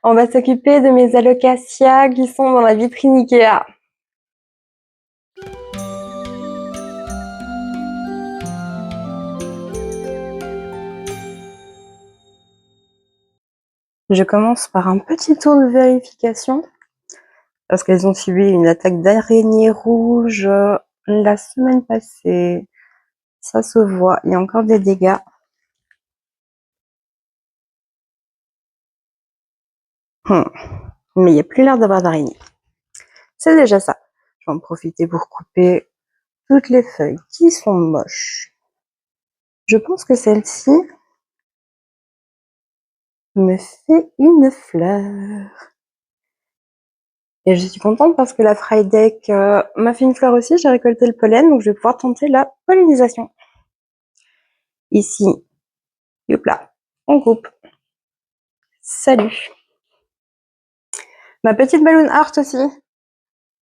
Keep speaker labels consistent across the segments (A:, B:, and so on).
A: On va s'occuper de mes alocasias qui sont dans la vitrine Ikea. Je commence par un petit tour de vérification parce qu'elles ont subi une attaque d'araignée rouge la semaine passée. Ça se voit, il y a encore des dégâts. Mais il n'y a plus l'air d'avoir d'araignée. C'est déjà ça. Je vais en profiter pour couper toutes les feuilles qui sont moches. Je pense que celle-ci me fait une fleur. Et je suis contente parce que la Frydek m'a fait une fleur aussi. J'ai récolté le pollen, donc je vais pouvoir tenter la pollinisation. Ici, là, on coupe. Salut. Ma petite balloon art aussi.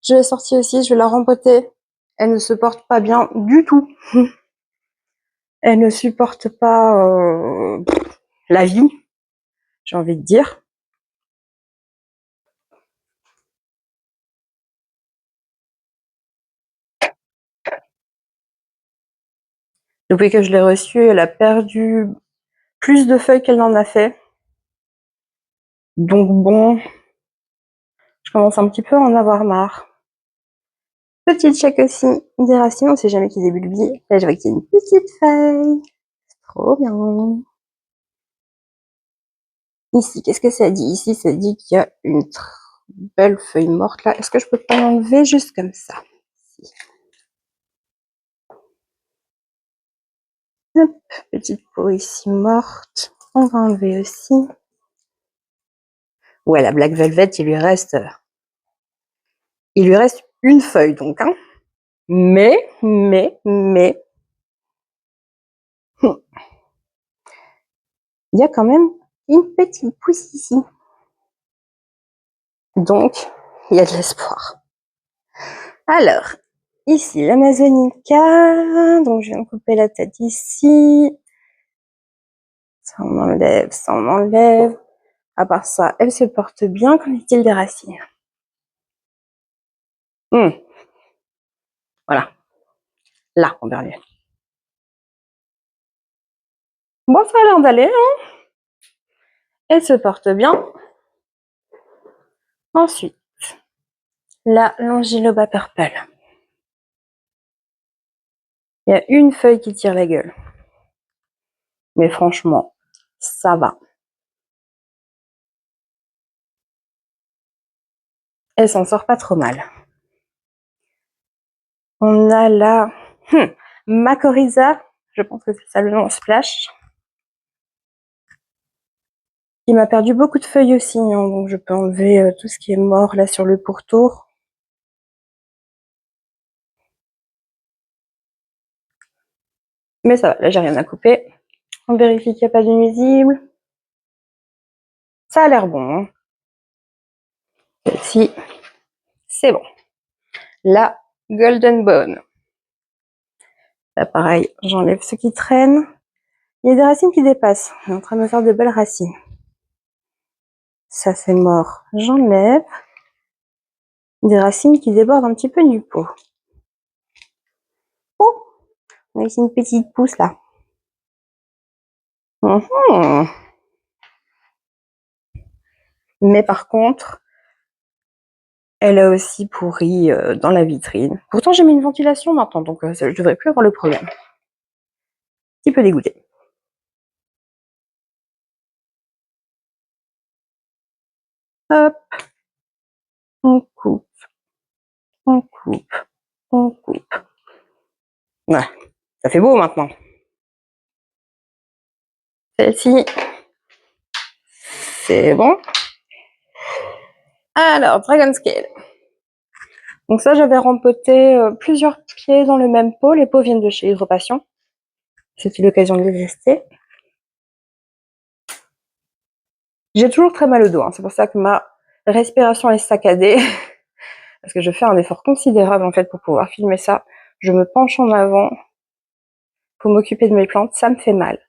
A: Je l'ai sortie aussi, je vais la rempoter. Elle ne se porte pas bien du tout. Elle ne supporte pas la vie, j'ai envie de dire. Depuis que je l'ai reçue, elle a perdu plus de feuilles qu'elle n'en a fait. Donc bon, je commence un petit peu à en avoir marre. Petite check aussi des racines, on sait jamais qu'ils débulbillent. Là, je vois qu'il y a une petite feuille. C'est trop bien. Ici, qu'est-ce que ça dit? Ici, ça dit qu'il y a une belle feuille morte là. Est-ce que je peux pas l'enlever juste comme ça? Hop, petite peau ici morte. On va enlever aussi. Ouais, la Black Velvet, il lui reste une feuille donc, hein. Mais, il y a quand même une petite pousse ici. Donc, il y a de l'espoir. Alors, ici, l'Amazonica. Donc, je viens de couper la tête ici. Ça, on enlève, ça, on enlève. À part ça, elle se porte bien. Qu'en est-il des racines? Voilà. Là, on verra mieux. Bon, ça a l'air d'aller, hein. Elle se porte bien. Ensuite, la Longiloba Purple. Il y a une feuille qui tire la gueule. Mais franchement, ça va. Elle s'en sort pas trop mal. On a la Mycorrhiza, je pense que c'est ça le nom, Splash. Il m'a perdu beaucoup de feuilles aussi, hein, donc je peux enlever tout ce qui est mort là sur le pourtour. Mais ça va, là j'ai rien à couper. On vérifie qu'il n'y a pas de nuisible. Ça a l'air bon. Hein. Celle-ci, c'est bon. La Golden Bone. Là pareil, j'enlève ce qui traîne. Il y a des racines qui dépassent. On est en train de me faire de belles racines. Ça c'est mort, j'enlève. Des racines qui débordent un petit peu du pot. Oh, on a ici une petite pousse là. Mais par contre, elle a aussi pourri dans la vitrine. Pourtant, j'ai mis une ventilation maintenant, donc je devrais plus avoir le problème. Un petit peu dégoûté. Hop, on coupe, on coupe, on coupe. Ouais, ça fait beau maintenant. Celle-ci, c'est bon. Alors, Dragon Scale. Donc ça, j'avais rempoté plusieurs pieds dans le même pot. Les pots viennent de chez Hydropassion. C'était l'occasion de les tester. J'ai toujours très mal au dos, hein. C'est pour ça que ma respiration est saccadée. Parce que je fais un effort considérable en fait pour pouvoir filmer ça. Je me penche en avant pour m'occuper de mes plantes, ça me fait mal.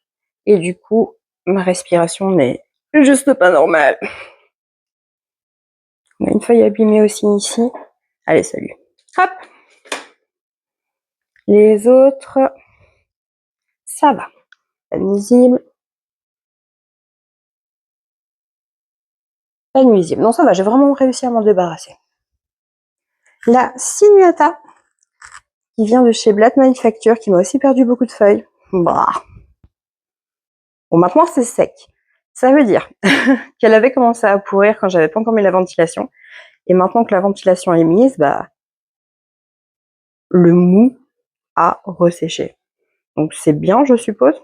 A: Et du coup, ma respiration n'est juste pas normale. On a une feuille abîmée aussi ici. Allez, salut. Hop. Les autres, ça va. Pas nuisible. Pas nuisible. Non, ça va, j'ai vraiment réussi à m'en débarrasser. La Sinuata, qui vient de chez Blatt Manufacture, qui m'a aussi perdu beaucoup de feuilles. Bah. Bon, maintenant c'est sec. Ça veut dire qu'elle avait commencé à pourrir quand j'avais pas encore mis la ventilation. Et maintenant que la ventilation est mise, bah, le mou a resséché. Donc c'est bien, je suppose.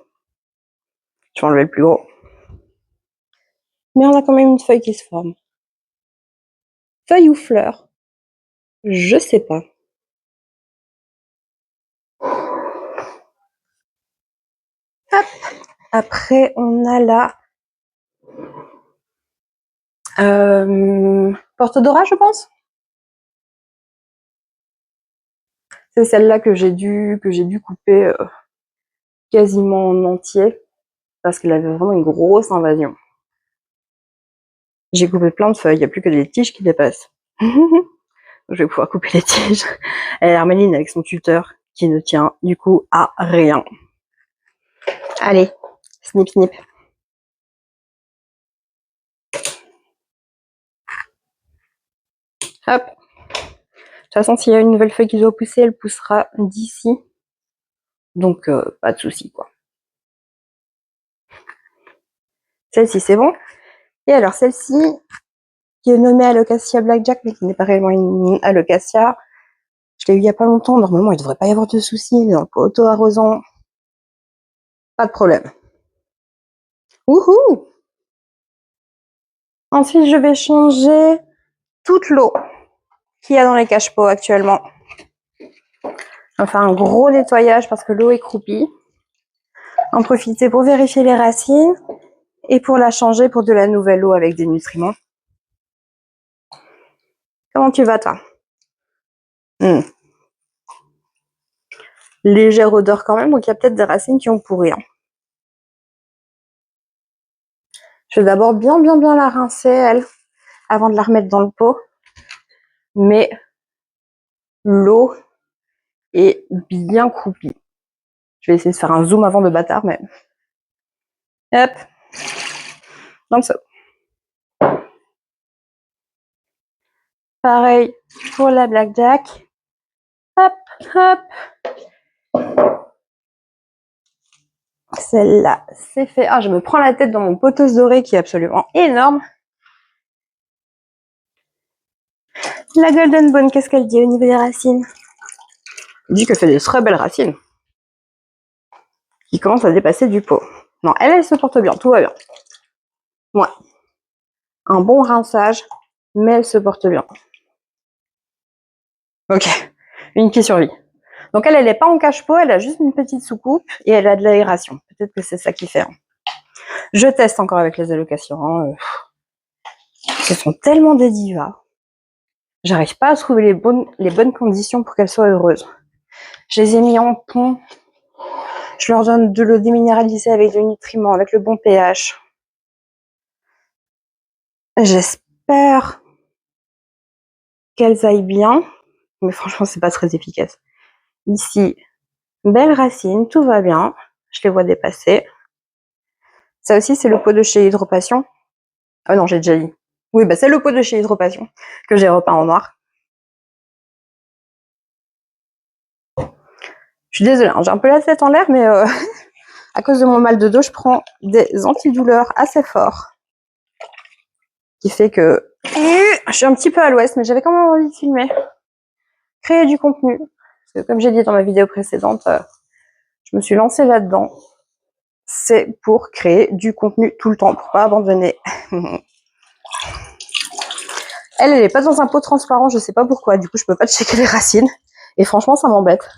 A: Je vais enlever le plus gros. Mais on a quand même une feuille qui se forme. Feuille ou fleur? Je sais pas. Hop. Après, on a la porte d'orat, je pense. C'est celle-là que j'ai dû couper quasiment en entier parce qu'elle avait vraiment une grosse invasion. J'ai coupé plein de feuilles, il n'y a plus que des tiges qui dépassent. Je vais pouvoir couper les tiges. Et Herméline avec son tuteur qui ne tient du coup à rien. Allez, snip snip. Hop. De toute façon, s'il y a une nouvelle feuille qui doit pousser, elle poussera d'ici. Donc, pas de souci, quoi. Celle-ci, c'est bon. Et alors, celle-ci, qui est nommée Alocasia Blackjack, mais qui n'est pas réellement une Alocasia, je l'ai eu il y a pas longtemps. Normalement, il ne devrait pas y avoir de soucis. Dans le pot auto-arrosant, pas de problème. Wouhou! Ensuite, je vais changer toute l'eau qu'il y a dans les cache-pots actuellement. Enfin, un gros nettoyage parce que l'eau est croupie. En profiter pour vérifier les racines et pour la changer pour de la nouvelle eau avec des nutriments. Comment tu vas, toi? Légère odeur quand même, donc il y a peut-être des racines qui ont pourri. Hein. Je vais d'abord bien la rincer, elle, avant de la remettre dans le pot. Mais l'eau est bien croupie. Je vais essayer de faire un zoom avant de bâtard, mais... Hop. Dans le seau. Pareil pour la Blackjack. Hop, hop. Celle-là, c'est fait. Ah, je me prends la tête dans mon poteuse dorée qui est absolument énorme. La Golden Bone, qu'est-ce qu'elle dit au niveau des racines? Elle dit que fait des très belles racines. Qui commencent à dépasser du pot. Non, elle se porte bien, tout va bien. Ouais. Un bon rinçage, mais elle se porte bien. Ok, une qui survit. Donc elle n'est pas en cache-pot, elle a juste une petite soucoupe et elle a de l'aération. Peut-être que c'est ça qui fait. Hein. Je teste encore avec les allocations. Hein. Ce sont tellement des divas. J'arrive pas à trouver les bonnes conditions pour qu'elles soient heureuses. Je les ai mis en pont. Je leur donne de l'eau déminéralisée avec du nutriment, avec le bon pH. J'espère qu'elles aillent bien, mais franchement, c'est pas très efficace. Ici, belle racine, tout va bien. Je les vois dépasser. Ça aussi, c'est le pot de chez Hydropassion. Ah non, j'ai déjà dit. Oui, bah c'est le pot de chez Hydropassion que j'ai repeint en noir. Je suis désolée, hein, j'ai un peu la tête en l'air, mais à cause de mon mal de dos, je prends des antidouleurs assez forts. Qui fait que je suis un petit peu à l'ouest, mais j'avais quand même envie de filmer. Créer du contenu. Parce que comme j'ai dit dans ma vidéo précédente, je me suis lancée là-dedans. C'est pour créer du contenu tout le temps, pour pas abandonner. Elle est pas dans un pot transparent, je sais pas pourquoi. Du coup, je peux pas checker les racines. Et franchement, ça m'embête.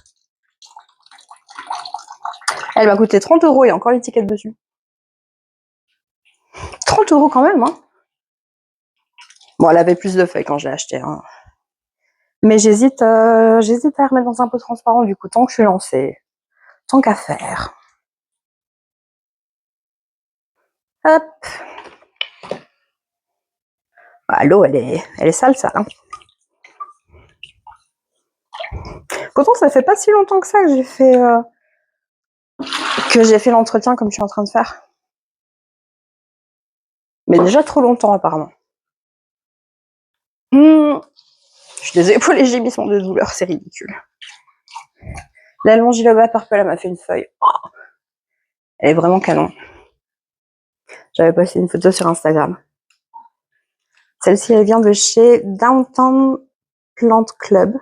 A: Elle m'a coûté 30 €, il y a encore l'étiquette dessus. 30 € quand même, hein. Bon, elle avait plus de feuilles quand je l'ai acheté. Hein. Mais j'hésite à remettre dans un pot transparent, du coup, tant que je suis lancée. Tant qu'à faire. Hop. Ah, l'eau, elle est sale, hein. Pourtant, ça fait pas si longtemps que ça que j'ai fait l'entretien comme je suis en train de faire. Mais déjà trop longtemps, apparemment. Je suis désolée pour les gémissements de douleur, c'est ridicule. La Longiloba Purple, elle m'a fait une feuille. Oh, elle est vraiment canon. J'avais posté une photo sur Instagram. Celle-ci, elle vient de chez Downtown Plant Club.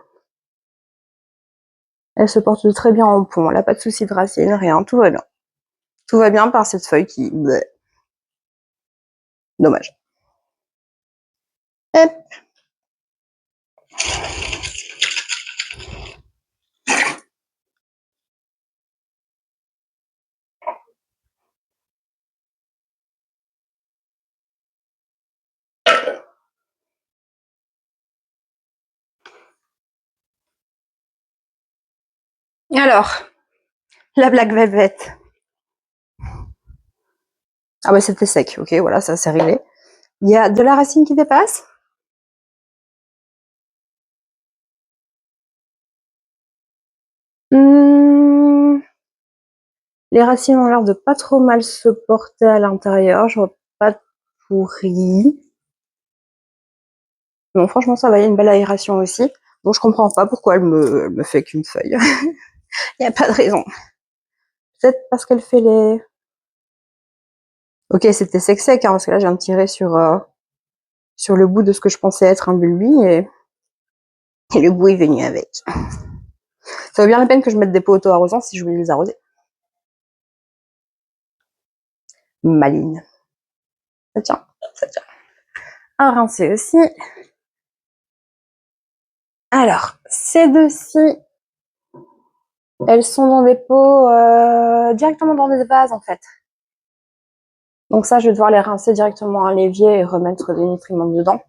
A: Elle se porte très bien en pont. Elle n'a pas de soucis de racines, rien. Tout va bien. Tout va bien par cette feuille qui... Bleh. Dommage. Hop. Alors, la Black Velvet. Ah bah c'était sec, ok, voilà, ça c'est réglé. Il y a de la racine qui dépasse. Les racines ont l'air de pas trop mal se porter à l'intérieur. Je vois pas de pourri. Bon, franchement, ça va, il y a une belle aération aussi. Donc je comprends pas pourquoi elle me fait qu'une feuille. Il n'y a pas de raison. Peut-être parce qu'elle fait les... Ok, c'était sec, hein, parce que là, je viens de tirer sur le bout de ce que je pensais être un bulbi et le bout est venu avec. Ça vaut bien la peine que je mette des pots auto-arrosants si je voulais les arroser. Maline. Ça tient, ça tient. À rincer aussi. Alors, ces deux-ci, elles sont dans des pots directement dans des vases en fait. Donc ça, je vais devoir les rincer directement à l'évier et remettre des nutriments dedans.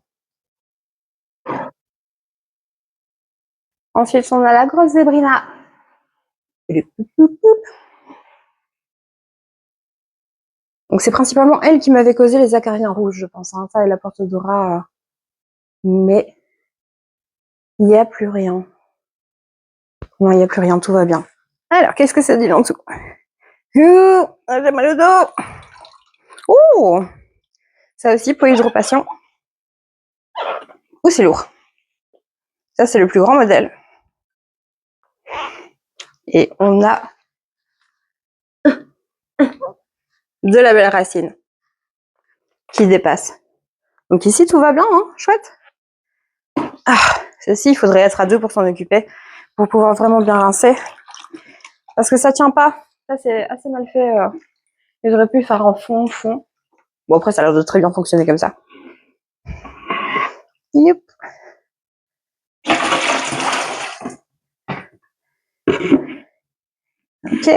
A: Ensuite, on a la grosse zébrina. Donc c'est principalement elle qui m'avait causé les acariens rouges, je pense. Hein. Ça et la porte d'Ora. Mais il n'y a plus rien. Non, il n'y a plus rien, tout va bien. Alors, qu'est-ce que ça dit là en dessous? J'ai mal au dos. Oh, ça aussi pour hydropatient. Oh, c'est lourd. Ça, c'est le plus grand modèle. Et on a de la belle racine qui dépasse. Donc ici, tout va bien, hein, chouette. Ah, ceci, il faudrait être à deux pour s'en occuper, pour pouvoir vraiment bien rincer. Parce que ça tient pas. Ça, c'est assez mal fait. Et j'aurais pu faire en fond. Bon, après, ça a l'air de très bien fonctionner comme ça. Youp. Ok.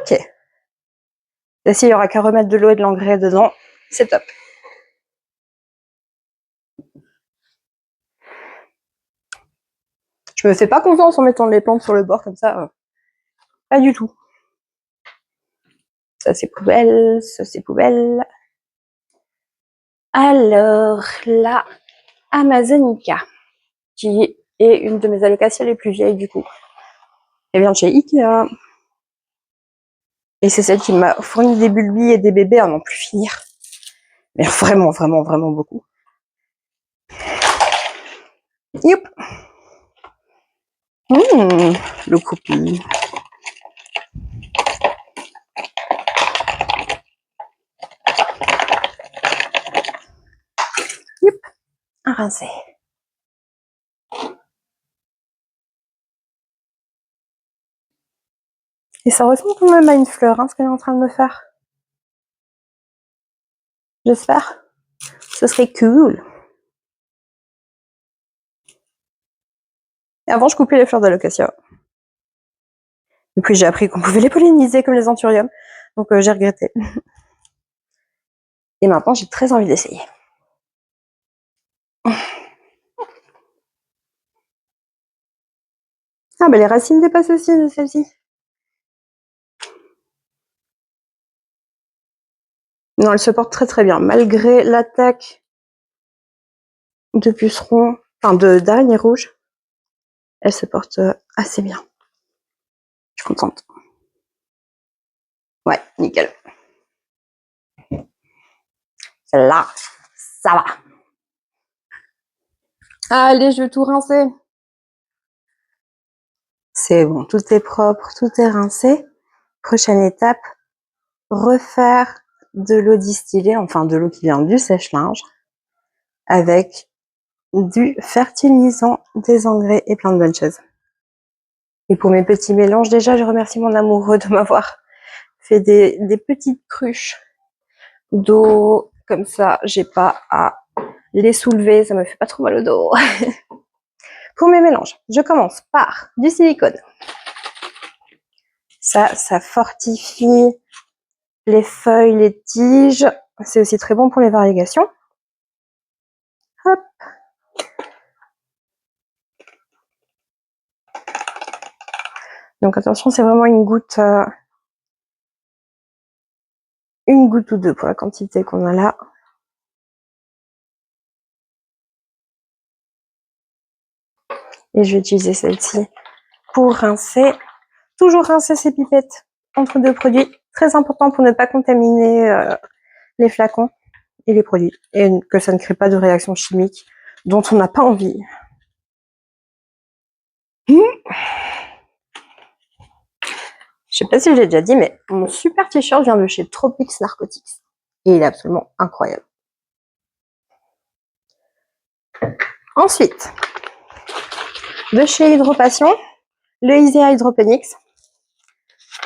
A: Ok. Et s'il y aura qu'à remettre de l'eau et de l'engrais dedans, c'est top. Je me fais pas confiance en mettant les plantes sur le bord comme ça. Pas du tout. Ça, c'est poubelle. Ça, c'est poubelle. Alors, la Amazonica, qui est une de mes alocasias les plus vieilles du coup. Elle vient de chez Ikea. Et c'est celle qui m'a fourni des bulbis et des bébés à n'en plus finir. Mais vraiment, vraiment, vraiment beaucoup. Youp. Le copie. Youp. À rincer. Et ça ressemble quand même à une fleur, hein, ce qu'elle est en train de me faire. J'espère. Ce serait cool. Et avant, je coupais les fleurs d'alocasia. Et puis j'ai appris qu'on pouvait les polliniser comme les anthuriums. Donc j'ai regretté. Et maintenant, j'ai très envie d'essayer. Ah bah les racines dépassent aussi de celle-ci. Non, elle se porte très très bien, malgré l'attaque de pucerons, enfin d'araignées rouges. Elle se porte assez bien. Je suis contente. Ouais, nickel. Celle-là, ça va. Allez, je vais tout rincer. C'est bon, tout est propre, tout est rincé. Prochaine étape, refaire de l'eau distillée, enfin de l'eau qui vient du sèche-linge, avec du fertilisant, des engrais et plein de bonnes choses. Et pour mes petits mélanges, déjà, je remercie mon amoureux de m'avoir fait des petites cruches d'eau. Comme ça, j'ai pas à les soulever, ça me fait pas trop mal au dos. Pour mes mélanges, je commence par du silicone. Ça fortifie les feuilles, les tiges. C'est aussi très bon pour les variegations. Hop. Donc attention, c'est vraiment une goutte ou deux pour la quantité qu'on a là. Et je vais utiliser celle-ci pour rincer. Toujours rincer ses pipettes entre deux produits. Très important pour ne pas contaminer les flacons et les produits. Et que ça ne crée pas de réaction chimique dont on n'a pas envie. Je sais pas si je l'ai déjà dit, mais mon super t-shirt vient de chez Tropics Narcotics. Et il est absolument incroyable. Ensuite, de chez Hydropassion, le Easy Hydroponics,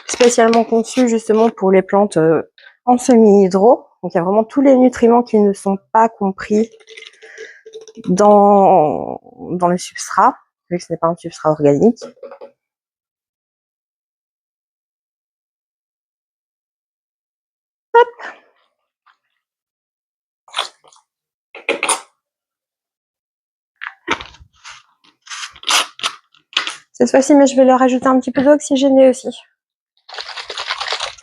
A: spécialement conçu justement pour les plantes en semi-hydro. Donc il y a vraiment tous les nutriments qui ne sont pas compris dans le substrat, vu que ce n'est pas un substrat organique. Hop. Cette fois-ci, mais je vais leur ajouter un petit peu d'oxygéné aussi.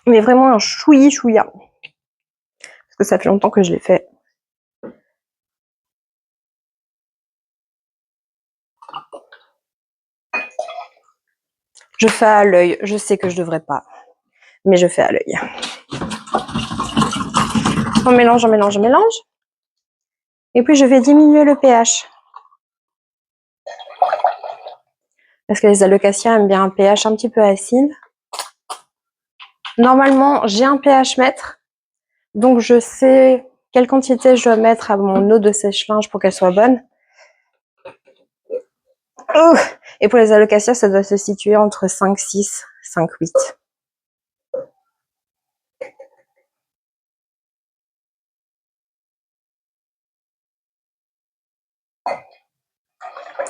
A: Mais vraiment un chouïa. Parce que ça fait longtemps que je l'ai fait. Je fais à l'œil. Je sais que je devrais pas. Mais je fais à l'œil. On mélange. Et puis je vais diminuer le pH. Parce que les alocasias aiment bien un pH un petit peu acide. Normalement, j'ai un pH mètre. Donc je sais quelle quantité je dois mettre à mon eau de sèche-linge pour qu'elle soit bonne. Oh, et pour les alocasias, ça doit se situer entre 5,6, 5,8.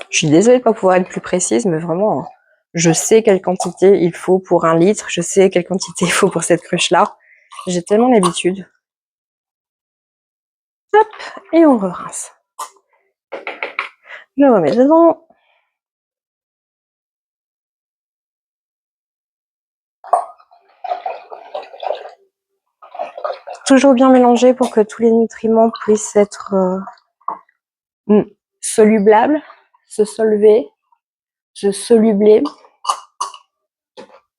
A: Je suis désolée de ne pas pouvoir être plus précise, mais vraiment, je sais quelle quantité il faut pour 1 litre, je sais quelle quantité il faut pour cette cruche-là. J'ai tellement l'habitude. Hop, et on re-rince. Je le remets dedans. Toujours bien mélanger pour que tous les nutriments puissent être solublables, se solver, se solubler,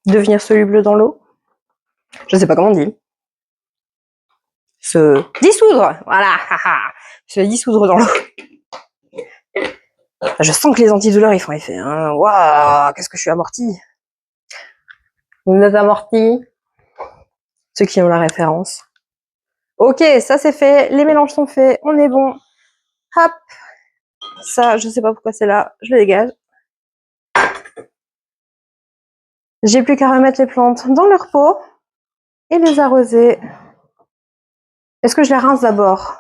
A: devenir soluble dans l'eau. Je ne sais pas comment on dit. Se dissoudre, voilà, se dissoudre dans l'eau. Je sens que les antidouleurs ils font effet. Hein. Waouh, qu'est-ce que je suis amortie. Vous êtes amortis, ceux qui ont la référence. Ok, ça c'est fait, les mélanges sont faits, on est bon. Hop, ça, je sais pas pourquoi c'est là, je le dégage. J'ai plus qu'à remettre les plantes dans leur pot et les arroser. Est-ce que je les rince d'abord?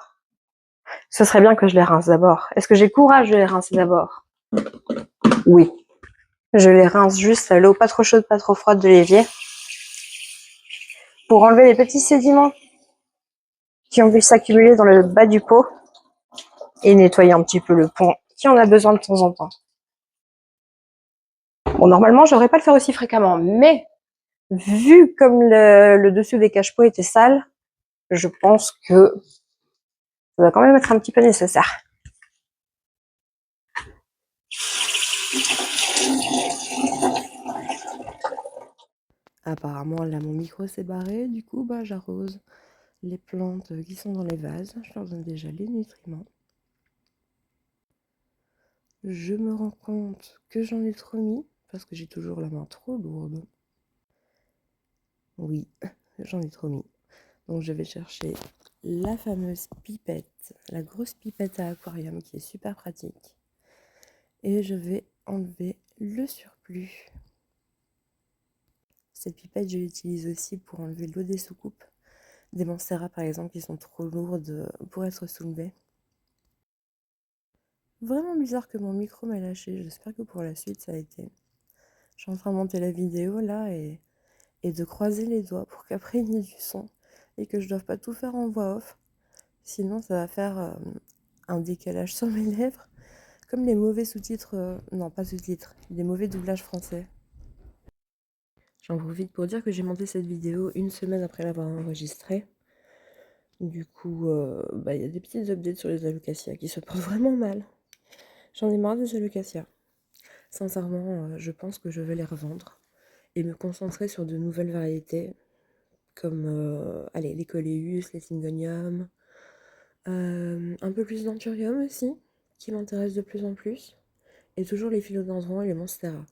A: Ce serait bien que je les rince d'abord. Est-ce que j'ai courage de les rincer d'abord? Oui. Je les rince juste à l'eau pas trop chaude, pas trop froide de l'évier pour enlever les petits sédiments qui ont pu s'accumuler dans le bas du pot et nettoyer un petit peu le pont qui en a besoin de temps en temps. Bon, normalement, j'aurais pas le faire aussi fréquemment, mais vu comme le dessus des cache-pots était sale, je pense que ça va quand même être un petit peu nécessaire. Apparemment, là, mon micro s'est barré. Du coup, bah, j'arrose les plantes qui sont dans les vases. Je leur donne déjà les nutriments. Je me rends compte que j'en ai trop mis parce que j'ai toujours la main trop lourde. Oui, j'en ai trop mis. Donc je vais chercher la fameuse pipette, la grosse pipette à aquarium qui est super pratique. Et je vais enlever le surplus. Cette pipette, je l'utilise aussi pour enlever l'eau des soucoupes. Des monstera par exemple qui sont trop lourdes pour être soulevées. Vraiment bizarre que mon micro m'ait lâché. J'espère que pour la suite ça a été. Je suis en train de monter la vidéo là et de croiser les doigts pour qu'après il y ait du son et que je ne doive pas tout faire en voix off. Sinon ça va faire un décalage sur mes lèvres, comme les mauvais sous-titres, non pas sous-titres, les mauvais doublages français. J'en profite pour dire que j'ai monté cette vidéo une semaine après l'avoir enregistrée. Du coup, il y a des petites updates sur les alocasias qui se portent vraiment mal. J'en ai marre des alocasias. Sincèrement, je pense que je vais les revendre et me concentrer sur de nouvelles variétés comme les coléus, les syngoniums, un peu plus d'anthurium aussi, qui m'intéresse de plus en plus, et toujours les philodendrons et les monstera,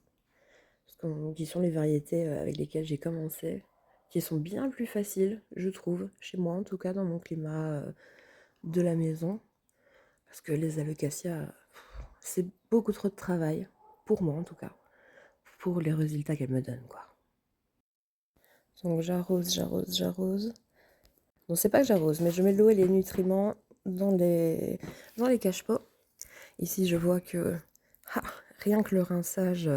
A: qui sont les variétés avec lesquelles j'ai commencé, qui sont bien plus faciles, je trouve, chez moi en tout cas, dans mon climat de la maison, parce que les alocasias, c'est beaucoup trop de travail, pour moi en tout cas, pour les résultats qu'elles me donnent, quoi. Donc j'arrose. Non, c'est pas que j'arrose, mais je mets de l'eau et les nutriments dans les cache-pots. Ici, je vois que rien que le rinçage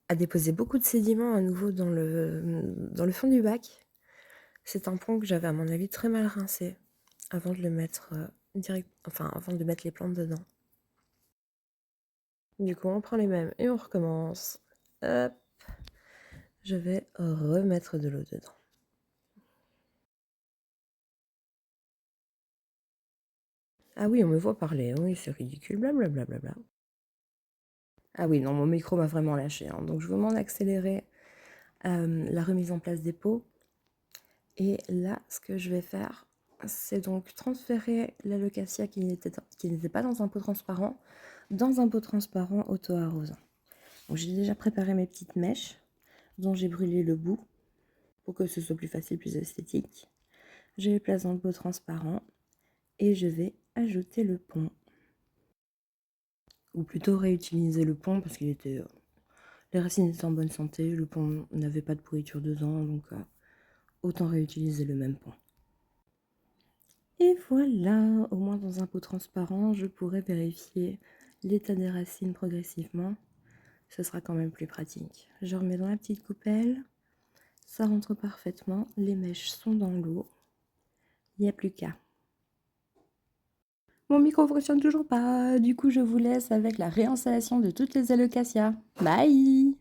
A: a déposé beaucoup de sédiments à nouveau dans le fond du bac. C'est un pont que j'avais, à mon avis, très mal rincé avant de le mettre avant de mettre les plantes dedans. Du coup, on prend les mêmes et on recommence. Hop. Je vais remettre de l'eau dedans. Ah oui, on me voit parler. Oui, c'est ridicule, blablabla. Ah oui, non, mon micro m'a vraiment lâché. Hein. Donc, je vous demande d'accélérer la remise en place des pots. Et là, ce que je vais faire, c'est donc transférer l'alocasia qui n'était pas dans un pot transparent auto-arrosant. Donc, j'ai déjà préparé mes petites mèches dont j'ai brûlé le bout pour que ce soit plus facile, plus esthétique. Je les place dans le pot transparent et je vais ajouter le pont. Ou plutôt réutiliser le pont parce qu'il était... les racines étaient en bonne santé, le pont n'avait pas de pourriture dedans, donc autant réutiliser le même pont. Et voilà, au moins dans un pot transparent, je pourrai vérifier l'état des racines progressivement. Ce sera quand même plus pratique. Je remets dans la petite coupelle, ça rentre parfaitement, les mèches sont dans l'eau, il n'y a plus qu'à. Mon micro fonctionne toujours pas, du coup je vous laisse avec la réinstallation de toutes les alocasias. Bye!